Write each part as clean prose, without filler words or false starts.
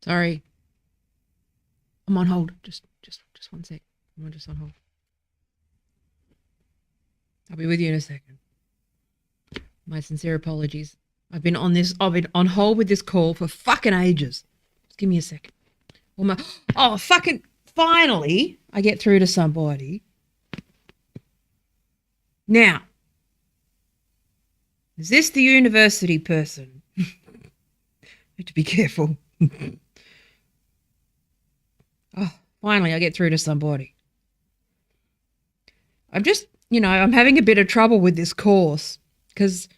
Sorry. I'm on hold. Just 1 sec. I'm just on hold. I'll be with you in a second. My sincere apologies. I've been on hold with this call for fucking ages. Just give me a second. Fucking finally I get through to somebody. Now, is this the university person? Need to be careful. Finally I get through to somebody. I'm having a bit of trouble with this course because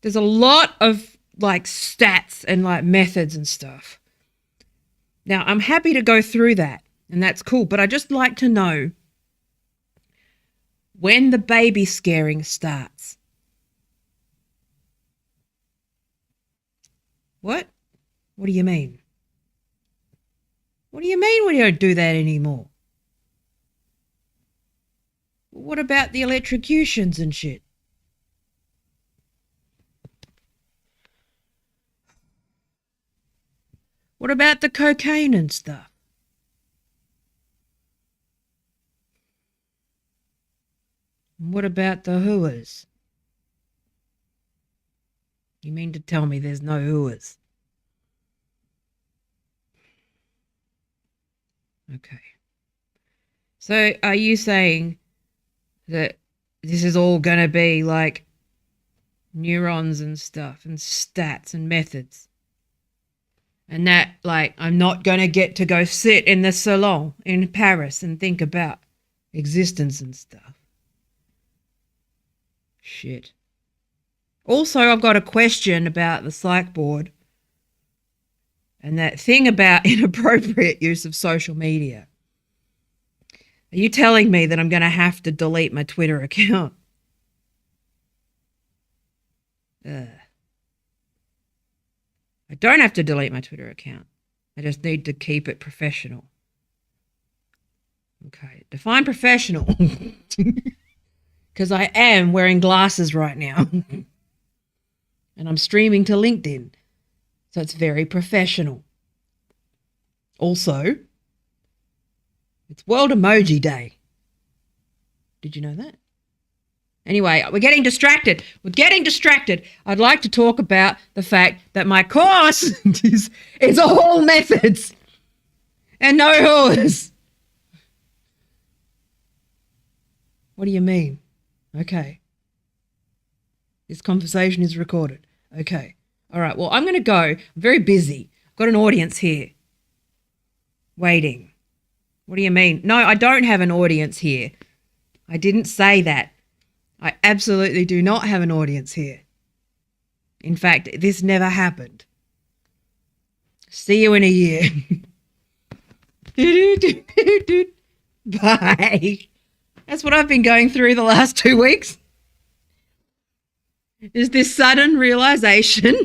there's a lot of like stats and like methods and stuff. Now, I'm happy to go through that and that's cool, but I just like to know when the baby scaring starts. What? What do you mean? What do you mean we don't do that anymore? What about the electrocutions and shit? What about the cocaine and stuff? What about the hooers? You mean to tell me there's no hooers? Okay. So are you saying that this is all going to be like neurons and stuff and stats and methods? And that, like, I'm not going to get to go sit in the salon in Paris and think about existence and stuff. Shit. Also, I've got a question about the psych board and that thing about inappropriate use of social media. Are you telling me that I'm going to have to delete my Twitter account? I don't have to delete my Twitter account. I just need to keep it professional. Okay, define professional. Because I am wearing glasses right now. And I'm streaming to LinkedIn. So it's very professional. Also, it's World Emoji Day. Did you know that? Anyway, we're getting distracted. I'd like to talk about the fact that my course is all methods and no hooers. What do you mean? Okay. This conversation is recorded. Okay. All right. Well, I'm going to go. I'm very busy. I've got an audience here waiting. What do you mean? No, I don't have an audience here. I didn't say that. I absolutely do not have an audience here. In fact, this never happened. See you in a year. Bye. That's what I've been going through the last 2 weeks. Is this sudden realization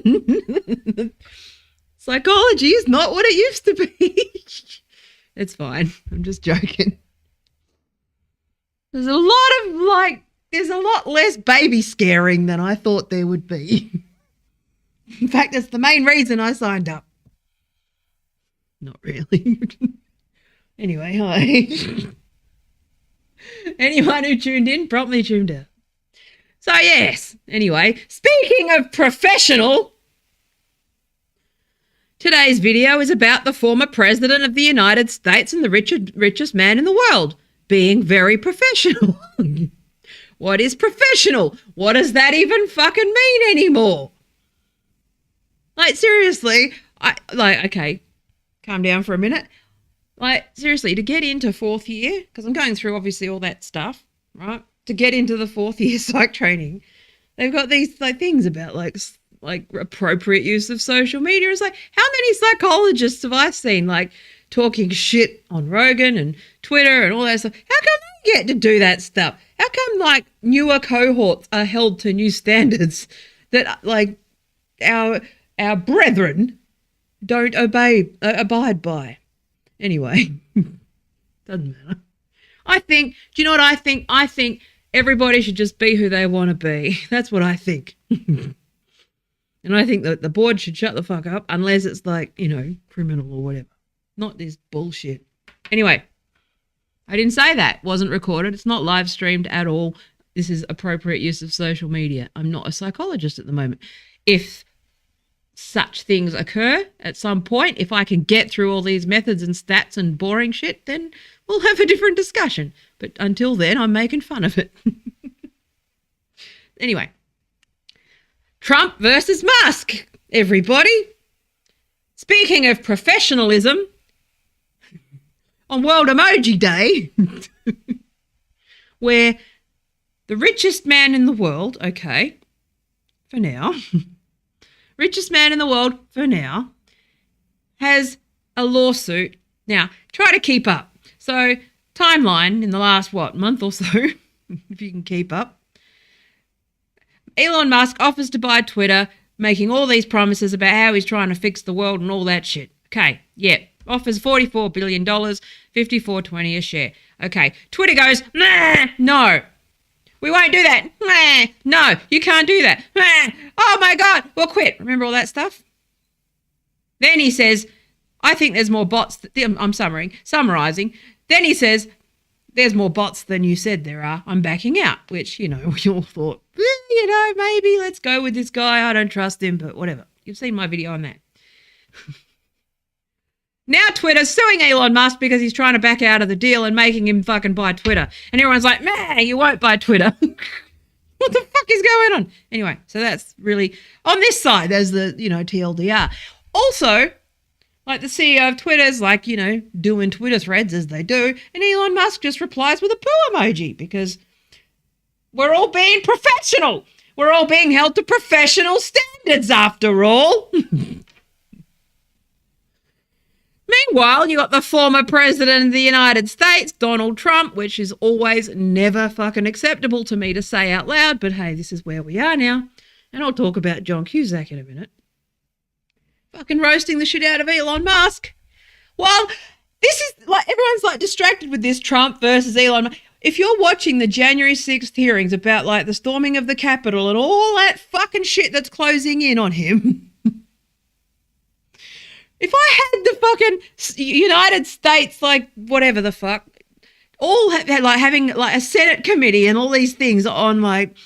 psychology is not what it used to be. It's fine. I'm just joking. There's a lot less baby scaring than I thought there would be. In fact, that's the main reason I signed up. Not really. Anyway, hi. Anyone who tuned in promptly tuned out. So yes, anyway, speaking of professional, today's video is about the former president of the United States and the richest man in the world being very professional. What is professional? What does that even fucking mean anymore? Like, seriously, okay, calm down for a minute. Like, seriously, to get into fourth year, because I'm going through obviously all that stuff, right? To get into the fourth year psych training, they've got these like things about like appropriate use of social media. It's like, how many psychologists have I seen like talking shit on Rogan and Twitter and all that stuff? How come they get to do that stuff? How come like newer cohorts are held to new standards that like our brethren don't abide by? Anyway, doesn't matter. Do you know what I think? I think everybody should just be who they want to be. That's what I think. And I think that the board should shut the fuck up unless it's like, criminal or whatever. Not this bullshit. Anyway, I didn't say that. Wasn't recorded. It's not live streamed at all. This is appropriate use of social media. I'm not a psychologist at the moment. If such things occur at some point, if I can get through all these methods and stats and boring shit, then we'll have a different discussion. But until then, I'm making fun of it. Anyway, Trump versus Musk, everybody. Speaking of professionalism, on World Emoji Day, where the richest man in the world, okay, for now, richest man in the world for now, has a lawsuit. Now, try to keep up. So, timeline in the last, month or so, if you can keep up. Elon Musk offers to buy Twitter, making all these promises about how he's trying to fix the world and all that shit. Okay, yeah. Offers $44 billion, $54.20 a share. Okay, Twitter goes, nah, no. We won't do that. Nah, no, you can't do that. Nah, oh my God, we'll quit. Remember all that stuff? Then he says, I think there's more bots. I'm summarizing. Then he says, there's more bots than you said there are. I'm backing out, which, we all thought, maybe let's go with this guy. I don't trust him, but whatever. You've seen my video on that. Now Twitter's suing Elon Musk because he's trying to back out of the deal and making him fucking buy Twitter. And everyone's like, man, you won't buy Twitter. What the fuck is going on? Anyway, so that's really, on this side, there's the, TLDR. Also, like the CEO of Twitter's like, doing Twitter threads as they do. And Elon Musk just replies with a poo emoji because we're all being professional. We're all being held to professional standards after all. Meanwhile, you got the former president of the United States, Donald Trump, which is always never fucking acceptable to me to say out loud, but hey, this is where we are now. And I'll talk about John Cusack in a minute. Fucking roasting the shit out of Elon Musk. Well, this is like, everyone's like distracted with this Trump versus Elon Musk. If you're watching the January 6th hearings about like the storming of the Capitol and all that fucking shit that's closing in on him, if I had the fucking United States, like whatever the fuck, all had like having like a Senate committee and all these things on like,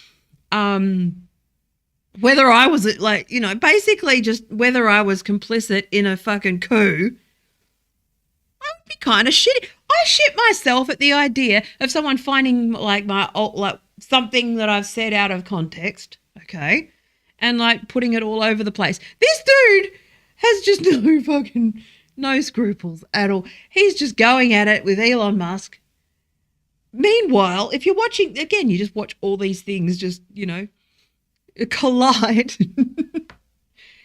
whether I was like, basically just whether I was complicit in a fucking coup, I would be kind of shitty. I shit myself at the idea of someone finding like like something that I've said out of context, okay, and like putting it all over the place. This dude has just no scruples at all. He's just going at it with Elon Musk. Meanwhile, if you're watching, again, you just watch all these things just, collide.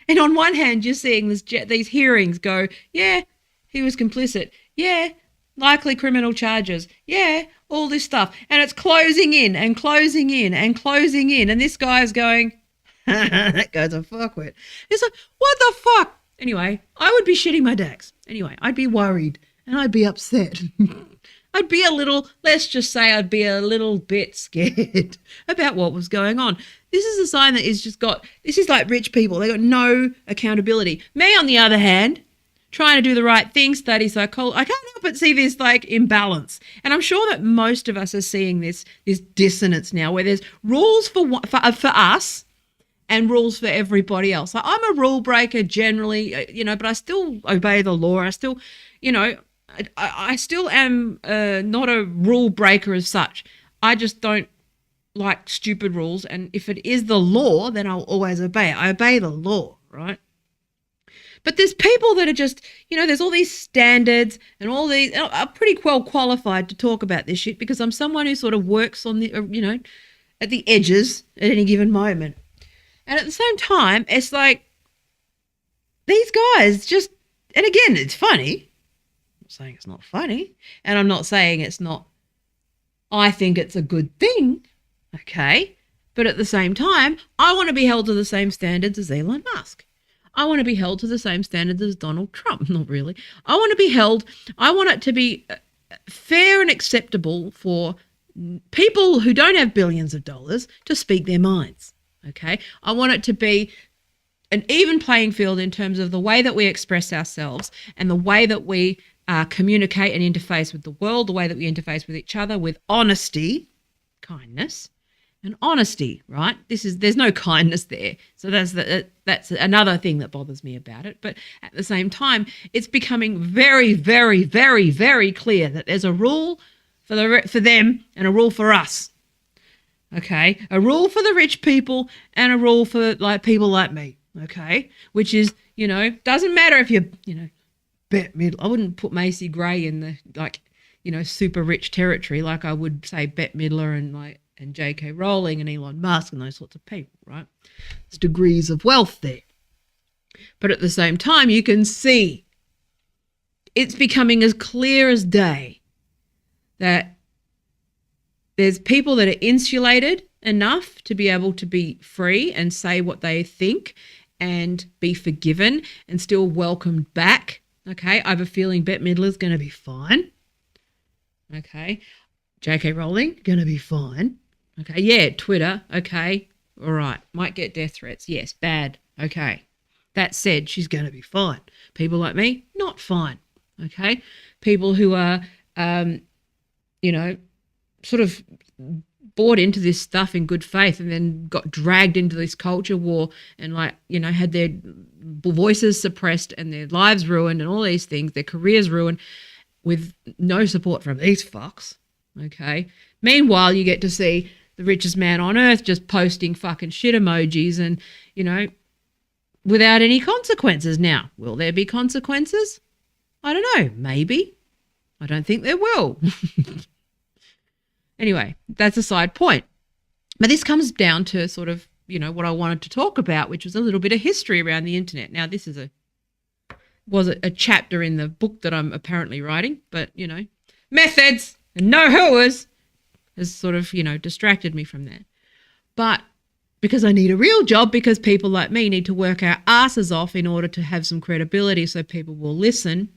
And on one hand, you're seeing these hearings go, yeah, he was complicit. Yeah, likely criminal charges. Yeah, all this stuff. And it's closing in and closing in and closing in. And this guy's going, that guy's a fuckwit. It's like, what the fuck? Anyway, I would be shitting my dacks. Anyway, I'd be worried and I'd be upset. I'd be let's just say I'd be a little bit scared about what was going on. This is a sign that this is like rich people. They got no accountability. Me, on the other hand, trying to do the right thing, study psychology, I can't help but see this like imbalance. And I'm sure that most of us are seeing this dissonance now where there's rules for us and rules for everybody else. Like, I'm a rule breaker generally, but I still obey the law. I still, I still am not a rule breaker as such. I just don't like stupid rules. And if it is the law, then I'll always obey it. I obey the law, right? But there's people that are just, there's all these standards and all these, are pretty well qualified to talk about this shit because I'm someone who sort of works on the, at the edges at any given moment. And at the same time, it's like these guys just, and again, it's funny. I'm not saying it's not funny. And I'm not saying it's not, I think it's a good thing. Okay. But at the same time, I want to be held to the same standards as Elon Musk. I want to be held to the same standards as Donald Trump. Not really. I want it to be fair and acceptable for people who don't have billions of dollars to speak their minds. Okay. I want it to be an even playing field in terms of the way that we express ourselves and the way that we communicate and interface with the world, the way that we interface with each other, with honesty, kindness, and honesty, right? There's no kindness there. So that's another thing that bothers me about it. But at the same time, it's becoming very, very, very, very clear that there's a rule for them and a rule for us. Okay, a rule for the rich people and a rule for like people like me. Okay, which is, doesn't matter if you're, Bette Midler. I wouldn't put Macy Gray in the super rich territory like I would say Bette Midler and J.K. Rowling and Elon Musk and those sorts of people, right? There's degrees of wealth there. But at the same time, you can see it's becoming as clear as day that there's people that are insulated enough to be able to be free and say what they think and be forgiven and still welcomed back. Okay, I have a feeling Bette Midler's going to be fine. Okay, J.K. Rowling, going to be fine. Okay, yeah, Twitter, okay, all right, might get death threats. Yes, bad, okay. That said, she's going to be fine. People like me, not fine, okay? People who are, sort of bought into this stuff in good faith and then got dragged into this culture war and had their voices suppressed and their lives ruined and all these things, their careers ruined with no support from these fucks, okay? Meanwhile, you get to see the richest man on earth just posting fucking shit emojis and, without any consequences. Now, will there be consequences? I don't know, maybe. I don't think there will. Anyway, that's a side point. But this comes down to sort of, what I wanted to talk about, which was a little bit of history around the internet. Now, this is was a chapter in the book that I'm apparently writing, but, methods and know-whoers has sort of, distracted me from that. But because I need a real job, because people like me need to work our asses off in order to have some credibility so people will listen,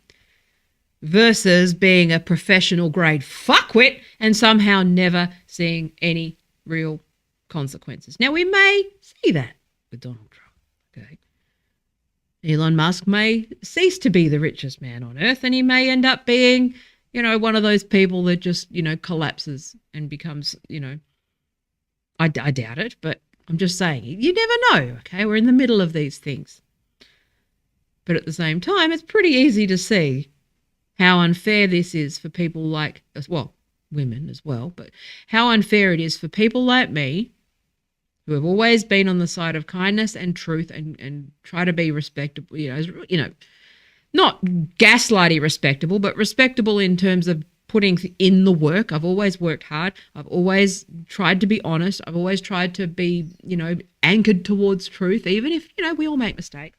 versus being a professional grade fuckwit and somehow never seeing any real consequences. Now, we may see that with Donald Trump, okay? Elon Musk may cease to be the richest man on earth and he may end up being, one of those people that just, collapses and becomes, I doubt it, but I'm just saying, you never know, okay? We're in the middle of these things. But at the same time, it's pretty easy to see how unfair this is for people like, women as well, but how unfair it is for people like me who have always been on the side of kindness and truth and try to be respectable, not gaslighty respectable, but respectable in terms of putting in the work. I've always worked hard. I've always tried to be honest. I've always tried to be, anchored towards truth, even if, we all make mistakes.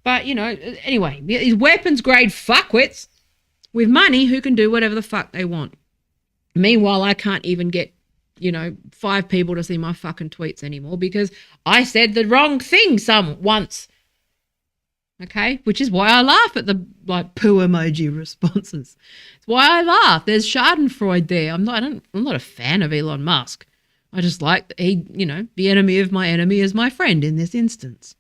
But, anyway, these weapons grade fuckwits with money who can do whatever the fuck they want. Meanwhile, I can't even get, 5 people to see my fucking tweets anymore because I said the wrong thing once. Okay? Which is why I laugh at the, poo emoji responses. It's why I laugh. There's Schadenfreude there. I'm not a fan of Elon Musk. I just like that he, the enemy of my enemy is my friend in this instance.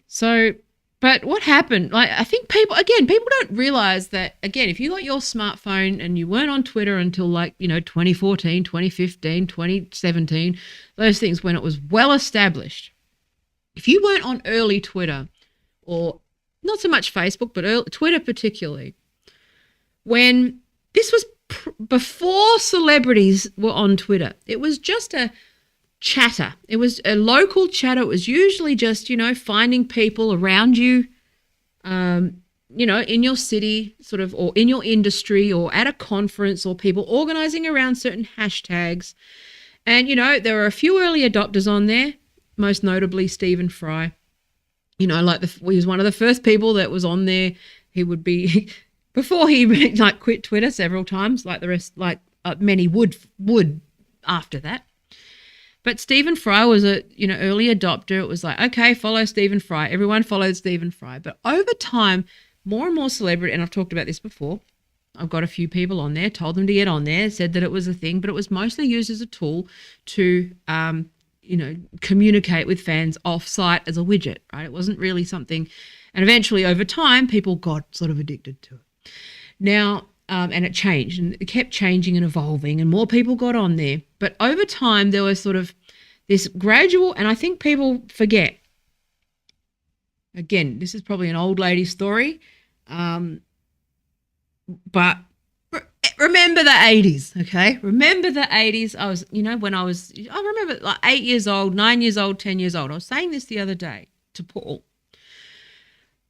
So, but what happened? I think people don't realize that, again, if you got your smartphone and you weren't on Twitter until 2014, 2015, 2017, those things when it was well established. If you weren't on early Twitter, or not so much Facebook, but Twitter particularly, when this was before celebrities were on Twitter, it was just a chatter. It was a local chatter. It was usually just, finding people around you, in your city sort of, or in your industry or at a conference, or people organizing around certain hashtags. And, there were a few early adopters on there, most notably Stephen Fry. He was one of the first people that was on there. He would be, before he quit Twitter several times, like the rest, many would after that. But Stephen Fry was a, early adopter. It was okay, follow Stephen Fry. Everyone followed Stephen Fry. But over time, more and more celebrity, and I've talked about this before, I've got a few people on there, told them to get on there, said that it was a thing, but it was mostly used as a tool to, communicate with fans off-site as a widget, right? It wasn't really something, and eventually over time, people got sort of addicted to it. Now, and it changed, and it kept changing and evolving, and more people got on there. But over time, there was sort of this gradual, and I think people forget. Again, this is probably an old lady story, but remember the 80s, okay? Remember the 80s. I remember like 8 years old, 9 years old, 10 years old. I was saying this the other day to Paul.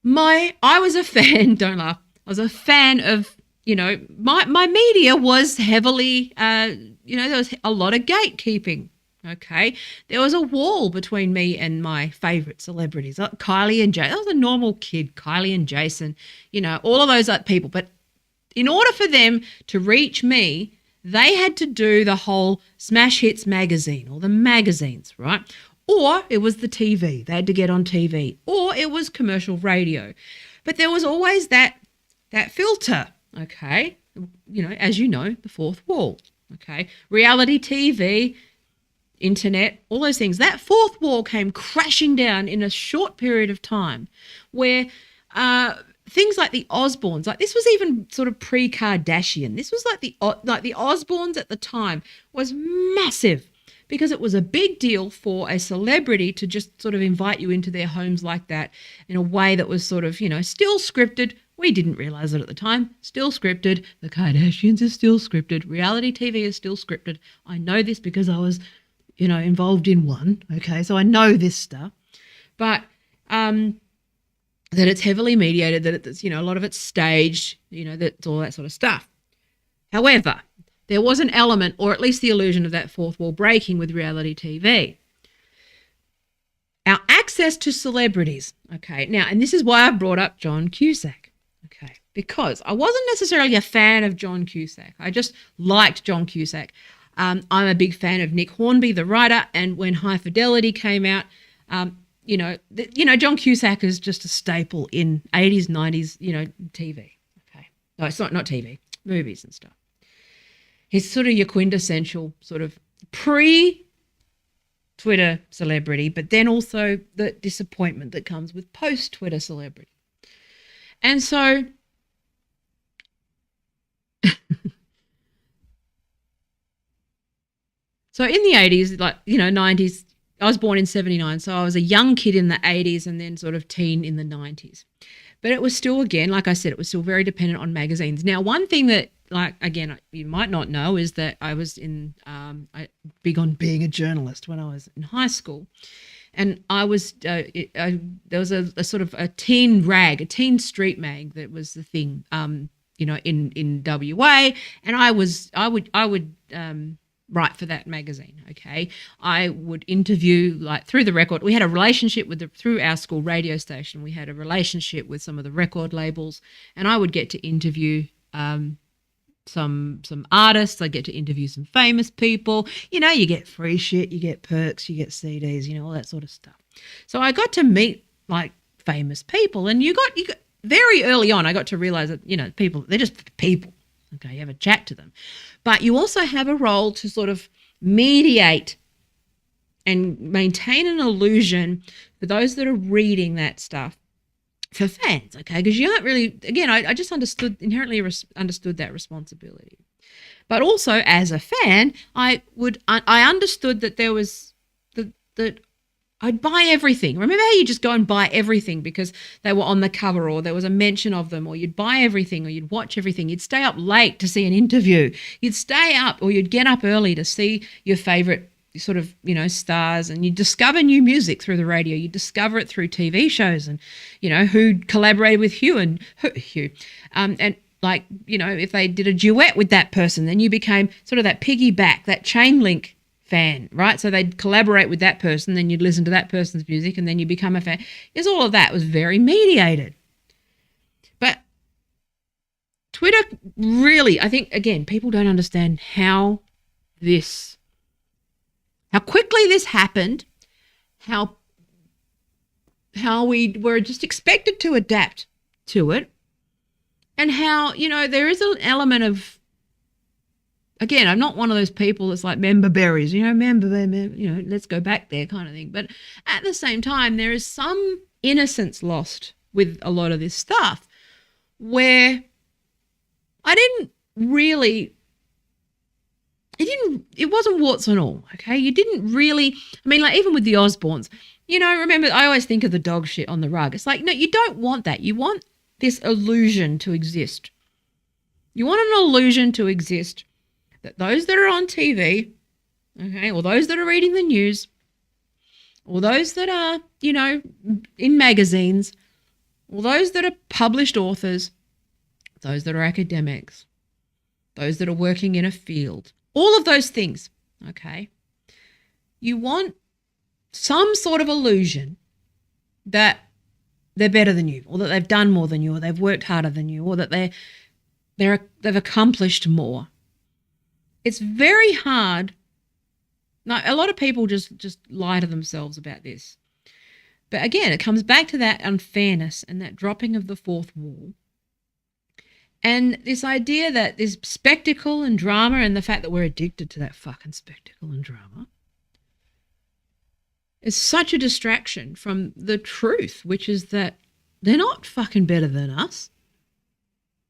I was a fan, don't laugh, I was a fan of, my media was heavily, there was a lot of gatekeeping, okay? There was a wall between me and my favourite celebrities, like Kylie and Jason. I was a normal kid, Kylie and Jason, all of those people. But in order for them to reach me, they had to do the whole Smash Hits magazine or the magazines, right? Or it was the TV. They had to get on TV. Or it was commercial radio. But there was always that filter, okay? As you know, the fourth wall, okay? Reality TV, internet, all those things. That fourth wall came crashing down in a short period of time where things like the Osbournes, like this was even sort of pre-Kardashian. This was like the Osbournes at the time was massive because it was a big deal for a celebrity to just sort of invite you into their homes like that in a way that was sort of, still scripted. We didn't realize it at the time. Still scripted. The Kardashians is still scripted. Reality TV is still scripted. I know this because I was, involved in one. Okay, so I know this stuff. But that it's heavily mediated, that it's, a lot of it's staged, that's all that sort of stuff. However, there was an element, or at least the illusion of that fourth wall breaking with reality TV. Our access to celebrities, okay, now, and this is why I brought up John Cusack, okay, because I wasn't necessarily a fan of John Cusack. I just liked John Cusack. I'm a big fan of Nick Hornby, the writer, and when High Fidelity came out, John Cusack is just a staple in 80s, 90s, TV. Okay. No, it's not TV, movies and stuff. He's sort of your quintessential sort of pre-Twitter celebrity, but then also the disappointment that comes with post-Twitter celebrity. And so in the 80s, 90s, I was born in 79, so I was a young kid in the 80s and then sort of teen in the 90s. But it was still, again, like I said, it was still very dependent on magazines. Now, one thing that, again, you might not know is that I was big on being a journalist when I was in high school. And I was, there was a sort of a teen rag, a teen street mag that was the thing, in WA. And I would write for that magazine, okay? I would interview, through the record. We had a relationship through our school radio station. We had a relationship with some of the record labels, and I would get to interview some artists. I get to interview some famous people. You get free shit, you get perks, you get CDs, all that sort of stuff. So I got to meet famous people, and you got very early on. I got to realize that people, they're just people. Okay, you have a chat to them. But you also have a role to sort of mediate and maintain an illusion for those that are reading that stuff for fans, okay? Because you aren't really, again, I just inherently understood that responsibility. But also as a fan, I understood that there was, that I'd buy everything. Remember how you just go and buy everything because they were on the cover or there was a mention of them, or you'd buy everything or you'd watch everything. You'd stay up late to see an interview. You'd stay up or you'd get up early to see your favorite sort of, stars, and you'd discover new music through the radio. You'd discover it through TV shows and, who collaborated with Hugh. And if they did a duet with that person, then you became sort of that piggyback, that chain link fan, right? So they'd collaborate with that person, then you'd listen to that person's music, and then you become a fan. Because all of that was very mediated. But Twitter really, I think, again, people don't understand how quickly this happened, how we were just expected to adapt to it, and how, there is an element of again, I'm not one of those people that's like member berries, let's go back there kind of thing. But at the same time, there is some innocence lost with a lot of this stuff where I didn't really, it wasn't warts and all, okay? You didn't really, I mean, like even with the Osbournes, remember, I always think of the dog shit on the rug. It's like, no, you don't want that. You want this illusion to exist. You want an illusion to exist that those that are on TV, okay, or those that are reading the news, or those that are, in magazines, or those that are published authors, those that are academics, those that are working in a field, all of those things, okay, you want some sort of illusion that they're better than you, or that they've done more than you, or they've worked harder than you, or that they've accomplished more. It's very hard. Now, a lot of people just lie to themselves about this. But again, it comes back to that unfairness and that dropping of the fourth wall. And this idea that this spectacle and drama, and the fact that we're addicted to that fucking spectacle and drama, is such a distraction from the truth, which is that they're not fucking better than us.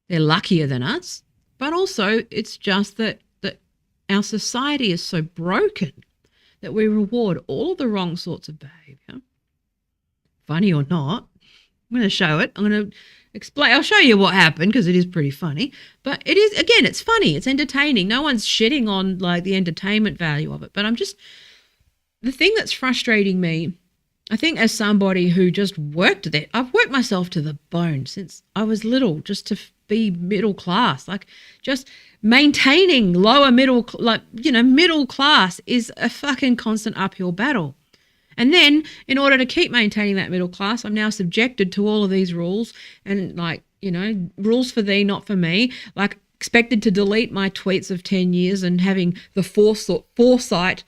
They're luckier than us. But also, it's just that our society is so broken that we reward all of the wrong sorts of behaviour. Funny or not, I'm going to show it. I'm going to explain. I'll show you what happened because it is pretty funny. But it is, again, it's funny. It's entertaining. No one's shitting on like the entertainment value of it. But the thing that's frustrating me, I think as somebody who just worked there, I've worked myself to the bone since I was little just to be middle class. Like just maintaining middle class is a fucking constant uphill battle. And then in order to keep maintaining that middle class, I'm now subjected to all of these rules and rules for thee, not for me, like expected to delete my tweets of 10 years and having the foresight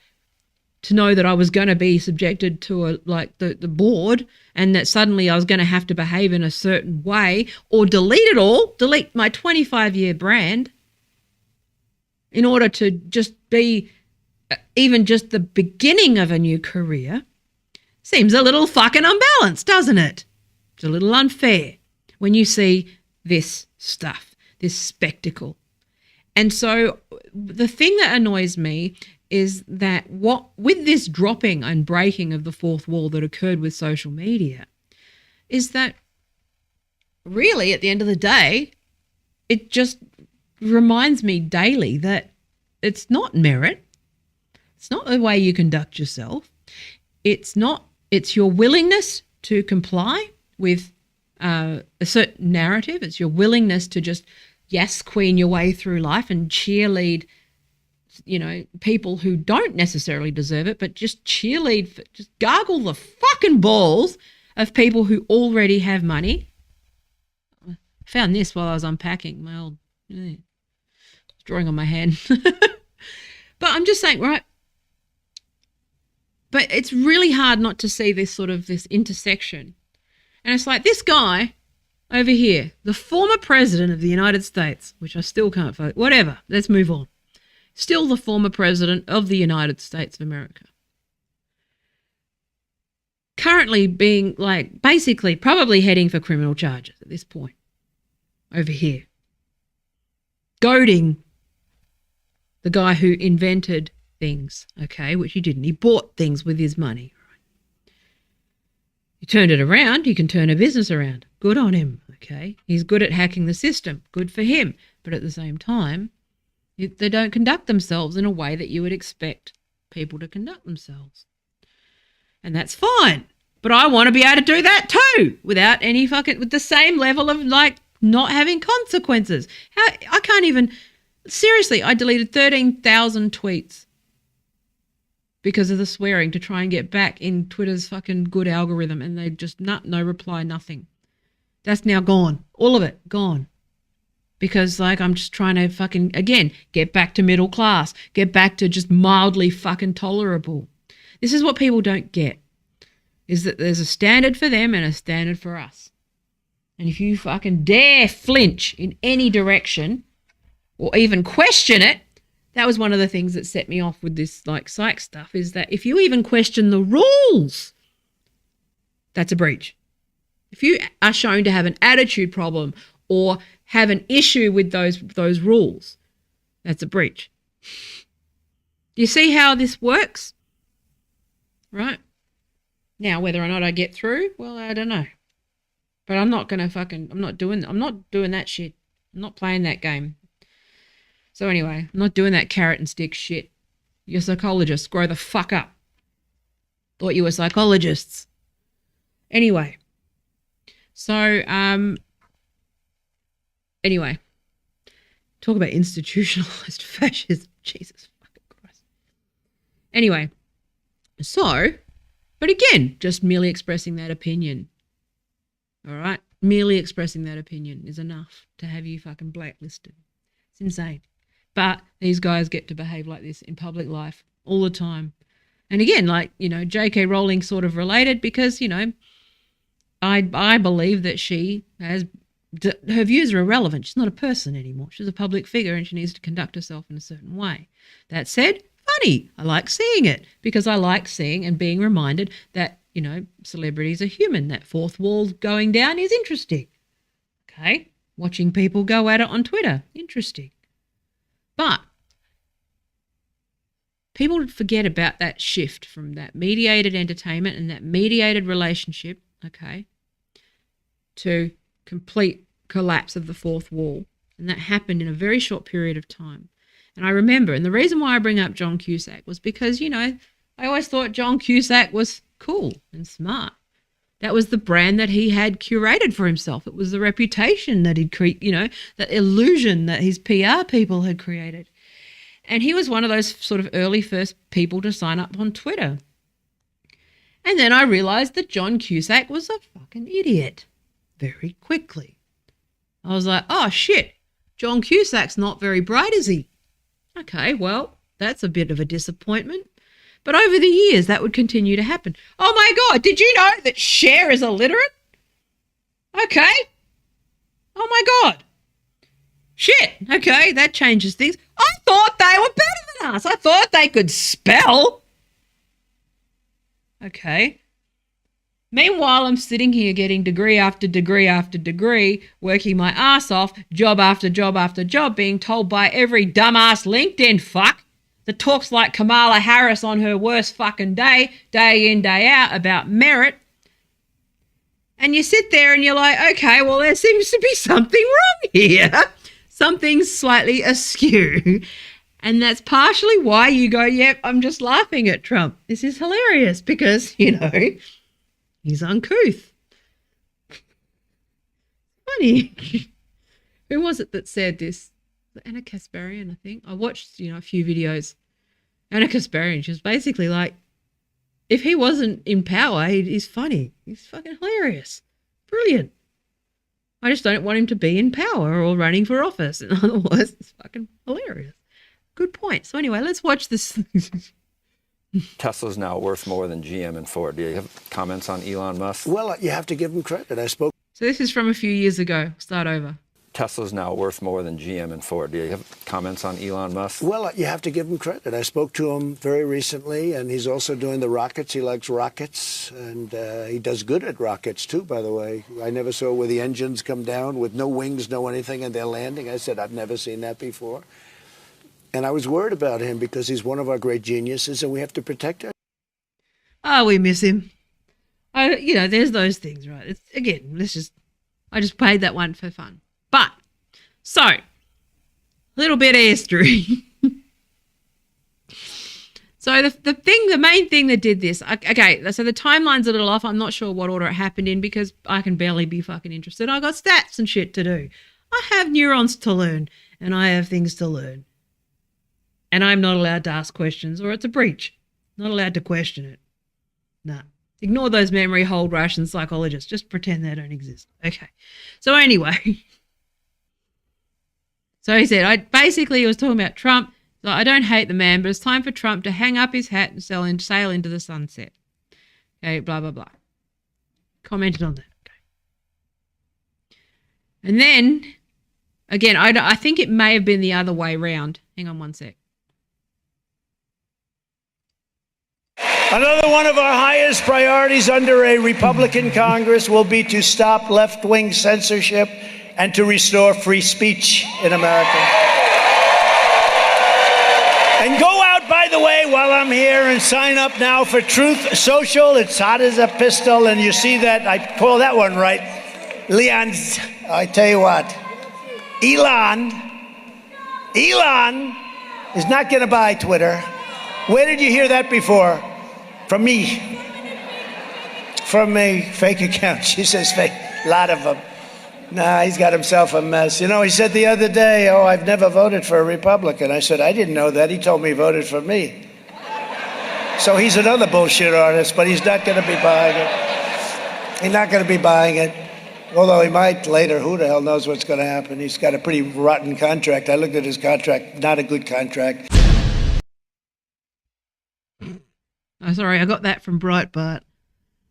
to know that I was going to be subjected to the board and that suddenly I was going to have to behave in a certain way or delete my 25-year brand in order to just be even just the beginning of a new career. Seems a little fucking unbalanced, doesn't it? It's a little unfair when you see this stuff, this spectacle. And so the thing that annoys me is that with this dropping and breaking of the fourth wall that occurred with social media is that really at the end of the day, it just reminds me daily that it's not merit. It's not the way you conduct yourself. It's your willingness to comply with a certain narrative. It's your willingness to just yes queen your way through life and cheerlead people who don't necessarily deserve it, but just cheerlead, just gargle the fucking balls of people who already have money. I found this while I was unpacking my old drawing on my hand. But I'm just saying, right? But it's really hard not to see this intersection. And it's like this guy over here, the former president of the United States, which I still can't vote, whatever, let's move on. Still the former president of the United States of America. Currently being basically probably heading for criminal charges at this point. Over here. Goading the guy who invented things, okay, which he didn't. He bought things with his money. He turned it around. He can turn a business around. Good on him, okay. He's good at hacking the system. Good for him. But at the same time, they don't conduct themselves in a way that you would expect people to conduct themselves. And that's fine. But I want to be able to do that too without any with the same level of not having consequences. I can't even, seriously, I deleted 13,000 tweets because of the swearing to try and get back in Twitter's fucking good algorithm, and they just no reply, nothing. That's now gone. All of it gone. Because I'm just trying to fucking, again, get back to middle class, get back to just mildly fucking tolerable. This is what people don't get, is that there's a standard for them and a standard for us. And if you fucking dare flinch in any direction or even question it, that was one of the things that set me off with this like psych stuff, is that if you even question the rules, that's a breach. If you are shown to have an attitude problem or have an issue with those rules, that's a breach. Do you see how this works? Right? Now, whether or not I get through, well, I don't know. But I'm not doing that shit. I'm not playing that game. So anyway, I'm not doing that carrot and stick shit. You're psychologists. Grow the fuck up. Thought you were psychologists. Anyway. So, anyway. Talk about institutionalized fascism. Jesus fucking Christ. Anyway. So, but again, just merely expressing that opinion. All right? Merely expressing that opinion is enough to have you fucking blacklisted. It's insane. But these guys get to behave like this in public life all the time. And again, like, you know, J.K. Rowling sort of related because, you know, I believe that she has, her views are irrelevant. She's not a person anymore. She's a public figure and she needs to conduct herself in a certain way. That said, funny. I like seeing it because I like seeing and being reminded that, you know, celebrities are human. That fourth wall going down is interesting. Okay? Watching people go at it on Twitter, interesting. But people forget about that shift from that mediated entertainment and that mediated relationship, okay, to complete collapse of the fourth wall. And that happened in a very short period of time. And I remember, and the reason why I bring up John Cusack was because, you know, I always thought John Cusack was cool and smart. That was the brand that he had curated for himself. It was the reputation that he'd created, you know, that illusion that his PR people had created. And he was one of those sort of early first people to sign up on Twitter. And then I realized that John Cusack was a fucking idiot very quickly. I was like, oh shit, John Cusack's not very bright, is he? Okay, well, that's a bit of a disappointment. But over the years, that would continue to happen. Oh my God, did you know that Cher is illiterate? Okay. Oh my God. Shit. Okay, that changes things. I thought they were better than us. I thought they could spell. Okay. Meanwhile, I'm sitting here getting degree after degree after degree, working my ass off, job after job after job, being told by every dumbass LinkedIn fuck that talks like Kamala Harris on her worst fucking day in, day out, about merit. And you sit there and you're like, okay, well, there seems to be something wrong here. Something's slightly askew. And that's partially why you go, yep, I'm just laughing at Trump. This is hilarious because, you know, he's uncouth. Funny. Who was it that said this? Anna Kasparian, I think. I watched, you know, a few videos. Anna Kasparian, she was basically like, if he wasn't in power, he's funny. He's fucking hilarious. Brilliant. I just don't want him to be in power or running for office. And otherwise, it's fucking hilarious. Good point. So anyway, let's watch this. Tesla's now worth more than GM and Ford. Do you have comments on Elon Musk? Well, you have to give him credit. I spoke. So this is from a few years ago. Start over. Tesla's now worth more than GM and Ford. Do you have comments on Elon Musk? Well, you have to give him credit. I spoke to him very recently, and he's also doing the rockets. He likes rockets, and he does good at rockets, too, by the way. I never saw where the engines come down with no wings, no anything, and they're landing. I said, I've never seen that before. And I was worried about him because he's one of our great geniuses, and we have to protect him. Oh, we miss him. You know, there's those things, right? It's, again, I just played that one for fun. But, so, a little bit of history. So the main thing that did this, okay, so the timeline's a little off. I'm not sure what order it happened in because I can barely be fucking interested. I got stats and shit to do. I have neurons to learn and I have things to learn. And I'm not allowed to ask questions or it's a breach. Not allowed to question it. No. Ignore those memory hold Russian psychologists. Just pretend they don't exist. Okay. So anyway. So he said, he was talking about Trump. So I don't hate the man, but it's time for Trump to hang up his hat and sail into the sunset. Okay, blah, blah, blah. Commented on that. Okay. And then, again, I think it may have been the other way round. Hang on one sec. Another one of our highest priorities under a Republican Congress will be to stop left-wing censorship and to restore free speech in America. And go out, by the way, while I'm here and sign up now for Truth Social. It's hot as a pistol, and you see that. I pulled that one right. Leon's, I tell you what, Elon is not going to buy Twitter. Where did you hear that before? From me. From a fake account. She says fake. A lot of them. Nah, he's got himself a mess. You know, he said the other day, oh, I've never voted for a Republican. I said, I didn't know that. He told me he voted for me. So he's another bullshit artist, but he's not going to be buying it. He's not going to be buying it. Although he might later. Who the hell knows what's going to happen? He's got a pretty rotten contract. I looked at his contract. Not a good contract. Oh, sorry, I got that from Breitbart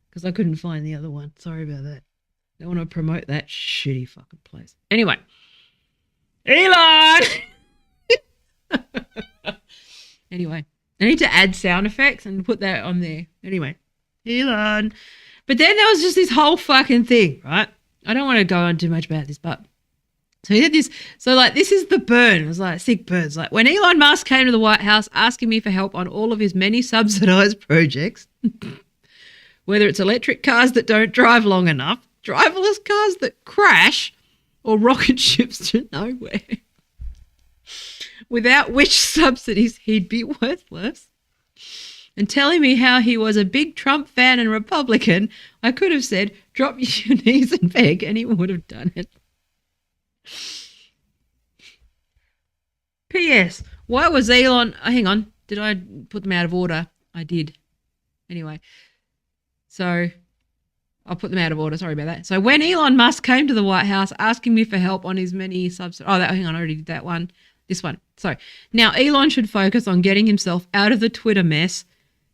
because I couldn't find the other one. Sorry about that. Don't want to promote that shitty fucking place. Anyway, Elon! Anyway, I need to add sound effects and put that on there. Anyway, Elon. But then there was just this whole fucking thing, right? I don't want to go on too much about this, but so he had this. So like, this is the burn. It was like sick burns. Like when Elon Musk came to the White House asking me for help on all of his many subsidized projects, whether it's electric cars that don't drive long enough, driverless cars that crash, or rocket ships to nowhere, without which subsidies he'd be worthless, and telling me how he was a big Trump fan and Republican, I could have said, drop your knees and beg, and he would have done it. P.S. Why was Elon... Oh, hang on. Did I put them out of order? I did. Anyway. So, I'll put them out of order. Sorry about that. So, when Elon Musk came to the White House asking me for help on his many hang on. I already did that one. This one. So, now Elon should focus on getting himself out of the Twitter mess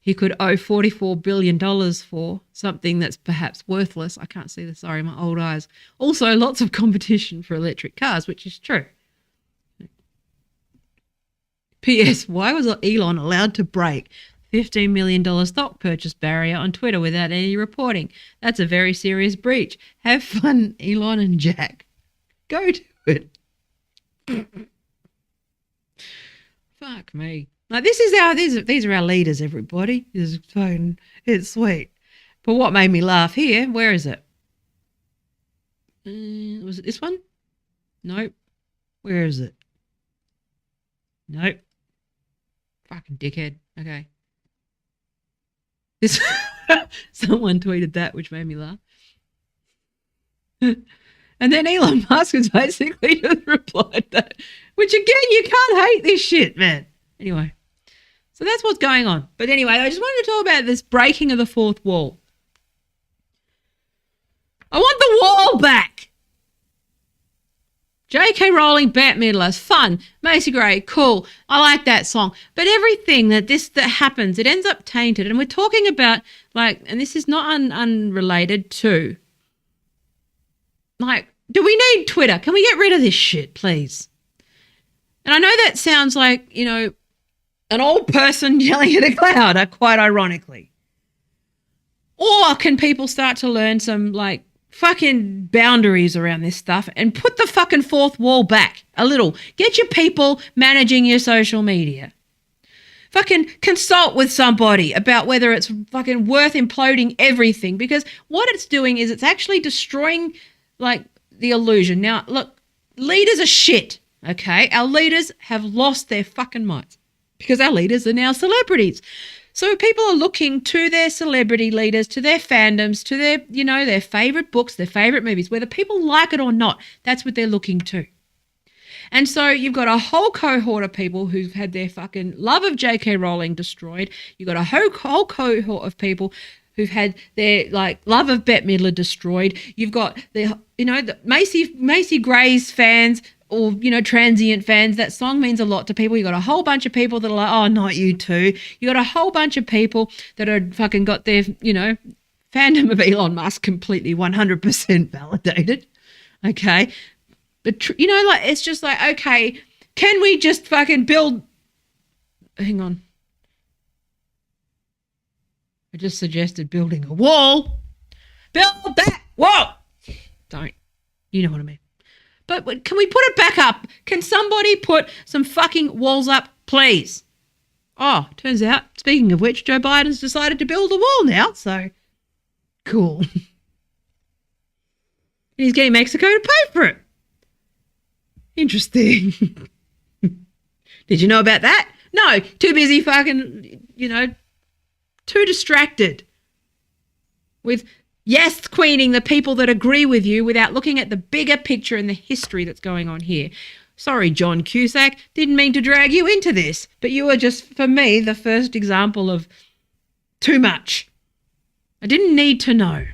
he could owe $44 billion for, something that's perhaps worthless. I can't see this. Sorry, my old eyes. Also, lots of competition for electric cars, which is true. P.S. Why was Elon allowed to break $15 million stock purchase barrier on Twitter without any reporting? That's a very serious breach. Have fun, Elon and Jack. Go to it. Fuck me. Like, these are our leaders, everybody. It's sweet. But what made me laugh here, where is it? Was it this one? Nope. Where is it? Nope. Fucking dickhead. Okay. This someone tweeted that, which made me laugh. And then Elon Musk has basically just replied that, which again, you can't hate this shit, man. Anyway, so that's what's going on. But anyway, I just wanted to talk about this breaking of the fourth wall. I want the wall back. J.K. Rowling, Bette Midler, fun. Macy Gray, cool. I like that song. But everything that happens, it ends up tainted. And we're talking about, like, and this is not unrelated to, like, do we need Twitter? Can we get rid of this shit, please? And I know that sounds like, you know, an old person yelling at a cloud, quite ironically. Or can people start to learn some, like, fucking boundaries around this stuff and put the fucking fourth wall back a little? Get your people managing your social media. Fucking consult with somebody about whether it's fucking worth imploding everything, because what it's doing is it's actually destroying, like, the illusion. Now, look, leaders are shit, okay? Our leaders have lost their fucking minds because our leaders are now celebrities. So people are looking to their celebrity leaders, to their fandoms, to their, you know, their favourite books, their favourite movies, whether people like it or not. That's what they're looking to. And so you've got a whole cohort of people who've had their fucking love of J.K. Rowling destroyed. You've got a whole cohort of people who've had their, like, love of Bette Midler destroyed. You've got the, you know, the Macy Gray's fans, or, you know, transient fans. That song means a lot to people. You got a whole bunch of people that are like, oh, not you too. You got a whole bunch of people that are fucking got their, you know, fandom of Elon Musk completely 100% validated. Okay. But, you know, like, it's just like, okay, can we just fucking build, hang on. I just suggested building a wall. Build that wall. Don't. You know what I mean. But can we put it back up? Can somebody put some fucking walls up, please? Oh, turns out, speaking of which, Joe Biden's decided to build a wall now, so cool. And he's getting Mexico to pay for it. Interesting. Did you know about that? No, too busy fucking, too distracted with yes queening the people that agree with you without looking at the bigger picture and the history that's going on here. Sorry, John Cusack, didn't mean to drag you into this, but you were just, for me, the first example of too much. I didn't need to know,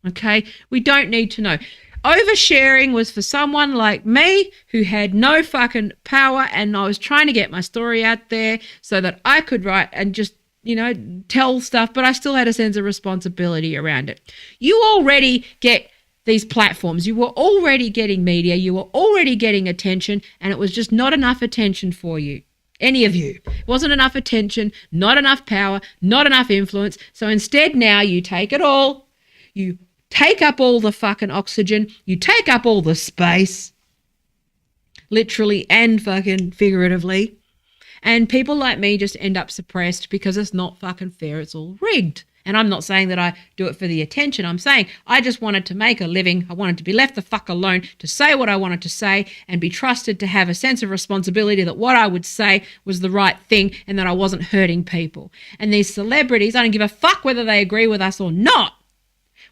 okay? We don't need to know. Oversharing was for someone like me who had no fucking power, and I was trying to get my story out there so that I could write and just, tell stuff, but I still had a sense of responsibility around it. You already get these platforms. You were already getting media. You were already getting attention, and it was just not enough attention for you. Any of you. It wasn't enough attention, not enough power, not enough influence. So instead now you take it all. You take up all the fucking oxygen. You take up all the space. Literally and fucking figuratively. And people like me just end up suppressed because it's not fucking fair. It's all rigged. And I'm not saying that I do it for the attention. I'm saying I just wanted to make a living. I wanted to be left the fuck alone to say what I wanted to say and be trusted to have a sense of responsibility that what I would say was the right thing and that I wasn't hurting people. And these celebrities, I don't give a fuck whether they agree with us or not.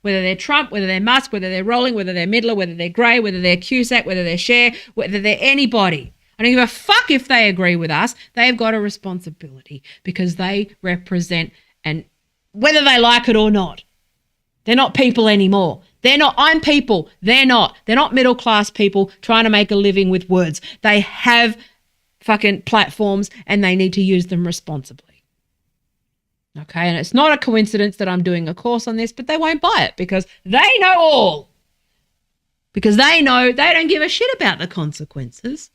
Whether they're Trump, whether they're Musk, whether they're Rowling, whether they're Midler, whether they're Gray, whether they're Cusack, whether they're Cher, whether they're anybody. I don't give a fuck if they agree with us. They've got a responsibility because they represent, and whether they like it or not, they're not people anymore. I'm people. They're not. They're not middle-class people trying to make a living with words. They have fucking platforms and they need to use them responsibly. Okay, and it's not a coincidence that I'm doing a course on this, but they won't buy it because they know all. Because they know they don't give a shit about the consequences.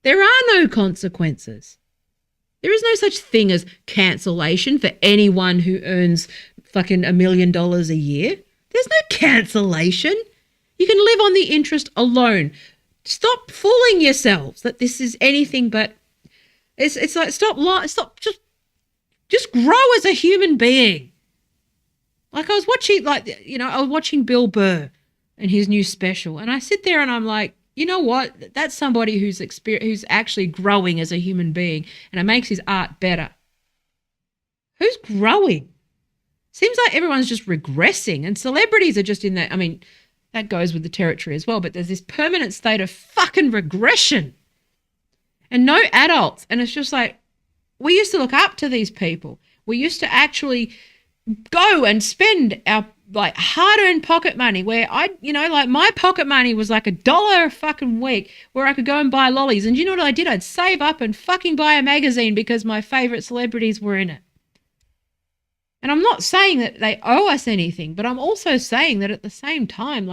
There are no consequences. There is no such thing as cancellation for anyone who earns fucking $1 million a year. There's no cancellation. You can live on the interest alone. Stop fooling yourselves that this is anything but. It's like stop just grow as a human being. Like I was watching Bill Burr and his new special, and I sit there and I'm like, you know what? That's somebody who's actually growing as a human being, and it makes his art better. Who's growing? Seems like everyone's just regressing, and celebrities are just in that. I mean, that goes with the territory as well, but there's this permanent state of fucking regression and no adults. And it's just like, we used to look up to these people. We used to actually go and spend our hard-earned pocket money where my pocket money was like $1 a fucking week where I could go and buy lollies. And you know what I did? I'd save up and fucking buy a magazine because my favorite celebrities were in it. And I'm not saying that they owe us anything, but I'm also saying that at the same time,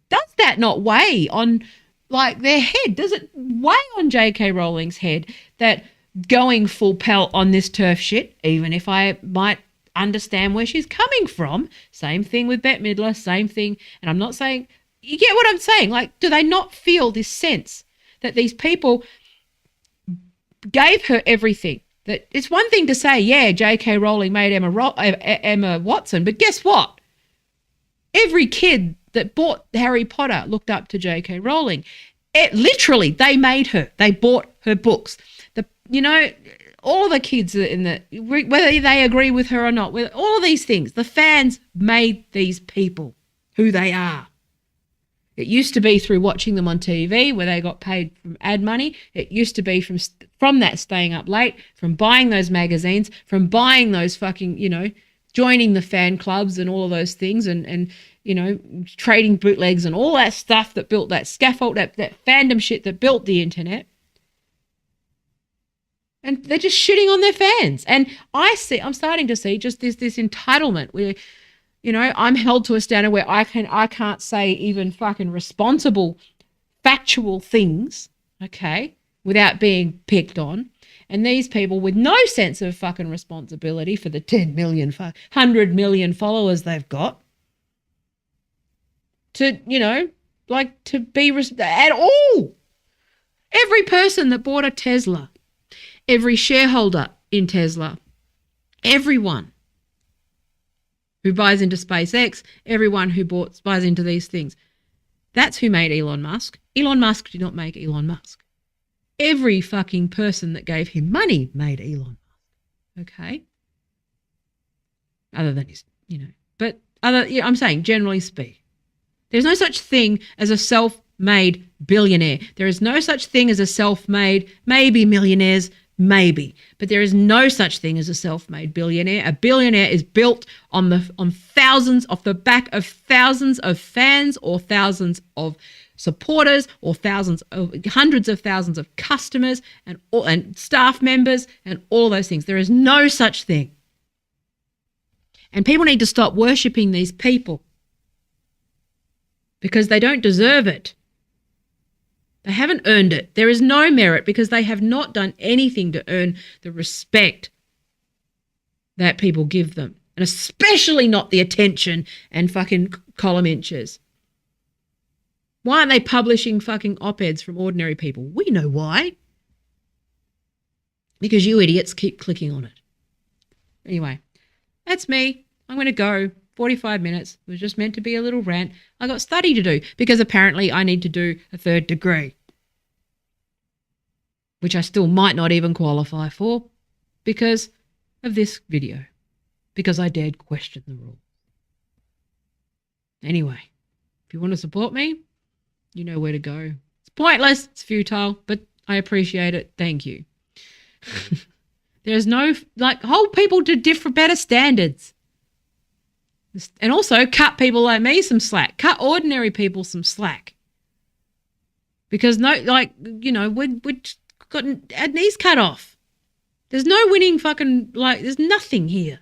does that not weigh on their head? Does it weigh on J.K. Rowling's head that going full pelt on this turf shit, even if I might understand where she's coming from? Same thing with Bette Midler, same thing. And I'm not saying, you get what I'm saying? Do they not feel this sense that these people gave her everything? That it's one thing to say, yeah, J.K. Rowling made Emma Watson, but guess what? Every kid that bought Harry Potter looked up to J.K. Rowling. Literally, they made her. They bought her books. All the kids whether they agree with her or not, with all of these things, the fans made these people who they are. It used to be through watching them on TV where they got paid from ad money. It used to be from that staying up late, from buying those magazines, from buying those fucking, joining the fan clubs and all of those things and trading bootlegs and all that stuff that built that scaffold, that fandom shit that built the internet. And they're just shitting on their fans. And I'm starting to see just this entitlement where, I'm held to a standard where I can't say even fucking responsible, factual things, okay, without being picked on. And these people with no sense of fucking responsibility for the 10 million, 100 million followers they've got to, to be at all. Every person that bought a Tesla, every shareholder in Tesla, everyone who buys into SpaceX, everyone who buys into these things, that's who made Elon Musk. Elon Musk did not make Elon Musk. Every fucking person that gave him money made Elon Musk. Okay? Other than his, but I'm saying generally speak. There's no such thing as a self-made billionaire. There is no such thing as a self-made, maybe millionaires, maybe. But there is no such thing as a self-made billionaire. A billionaire is built on thousands, off the back of thousands of fans or thousands of supporters or hundreds of thousands of customers and staff members and all those things. There is no such thing. And people need to stop worshipping these people because they don't deserve it. They haven't earned it. There is no merit because they have not done anything to earn the respect that people give them, and especially not the attention and fucking column inches. Why aren't they publishing fucking op-eds from ordinary people? We know why. Because you idiots keep clicking on it. Anyway, that's me. I'm going to go. 45 minutes. It was just meant to be a little rant. I got study to do because apparently I need to do a 3rd degree, which I still might not even qualify for because of this video, because I dared question the rule. Anyway, if you want to support me, you know where to go. It's pointless. It's futile, but I appreciate it. Thank you. There's no, hold people to better standards. And also cut people like me some slack. Cut ordinary people some slack. Because we've got our knees cut off. There's no winning there's nothing here.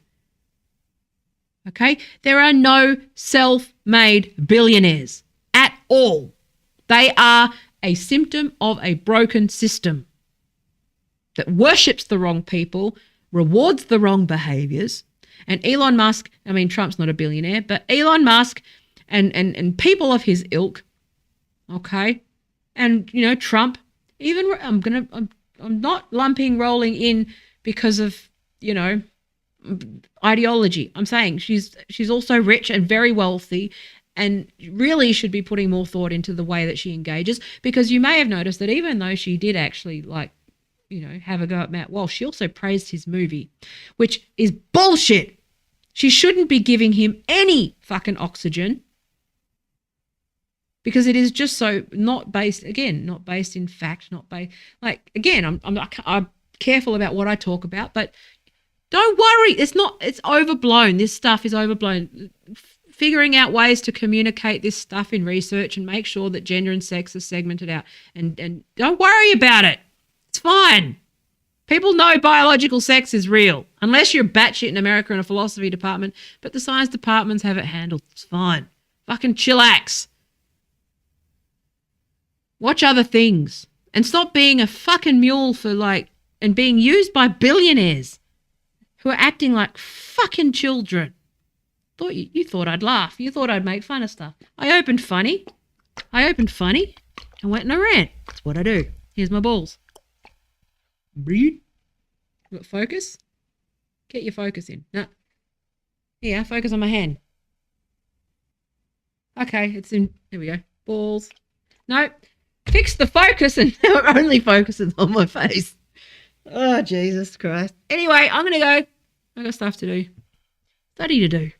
Okay? There are no self-made billionaires at all. They are a symptom of a broken system that worships the wrong people, rewards the wrong behaviors. And Elon Musk, Trump's not a billionaire, but Elon Musk and people of his ilk, okay, and Trump. Even I'm not lumping Rowling in because of ideology. I'm saying she's also rich and very wealthy, and really should be putting more thought into the way that she engages. Because you may have noticed that even though she did actually have a go at Matt Walsh, she also praised his movie, which is bullshit. She shouldn't be giving him any fucking oxygen because it is just so not based in fact, I'm careful about what I talk about, but don't worry. It's overblown. This stuff is overblown. Figuring out ways to communicate this stuff in research and make sure that gender and sex are segmented out and don't worry about it. It's fine. People know biological sex is real, unless you're batshit in America in a philosophy department, but the science departments have it handled. It's fine. Fucking chillax. Watch other things and stop being a fucking mule and being used by billionaires who are acting like fucking children. You thought I'd laugh. You thought I'd make fun of stuff. I opened funny and went in a rant. That's what I do. Here's my balls. Breathe. Got focus? Get your focus in. No. Here, focus on my hand. Okay, it's in. There we go. Balls. No. Fix the focus and now it only focuses on my face. Oh, Jesus Christ. Anyway, I'm going to go. I got stuff to do. Study to do.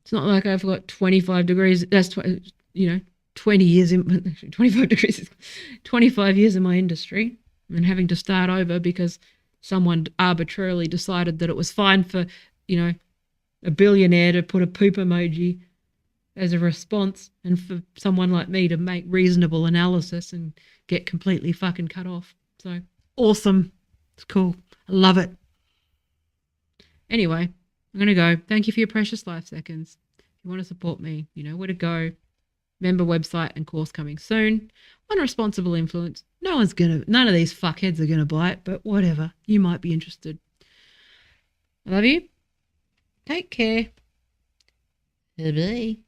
It's not like I've got 25 degrees. That's, 20 years in, 25 degrees, 25 years in my industry. And having to start over because someone arbitrarily decided that it was fine for, a billionaire to put a poop emoji as a response and for someone like me to make reasonable analysis and get completely fucking cut off. So, awesome. It's cool. I love it. Anyway, I'm going to go. Thank you for your precious life seconds. If you want to support me, you know where to go. Member website and course coming soon. On responsible influence. None of these fuckheads are gonna buy it, but whatever. You might be interested. I love you. Take care. Bye-bye.